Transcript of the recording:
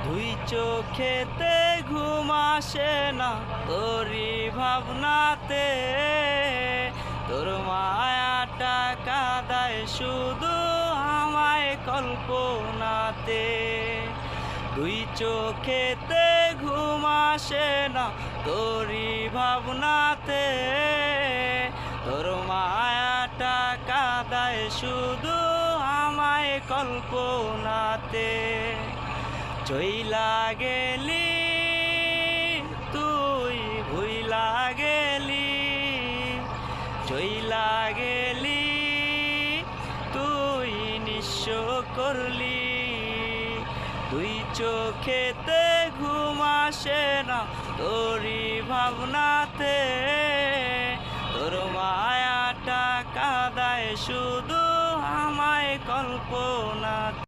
দুই চোখেতে ঘুম আসে না তোরি ভাবনাতে, তোর মায়াটা কাঁদায় শুধু আমায় কল্পনাতে। দুই চোখেতে ঘুম আসে না তোরি ভাবনাতে, তোর মায়াটা কাঁদায় শুধু আমায় কল্পনাতে। চইলা গেলি তুই ভুইলা গেলি, চইলা গেলি তুই নিঃস্ব করলি। দুই চোখেতে ঘুম আসে না তোরি ভাবনাতে, তোর মায়াটা কাঁদায় শুধু আমায় কল্পনাতে।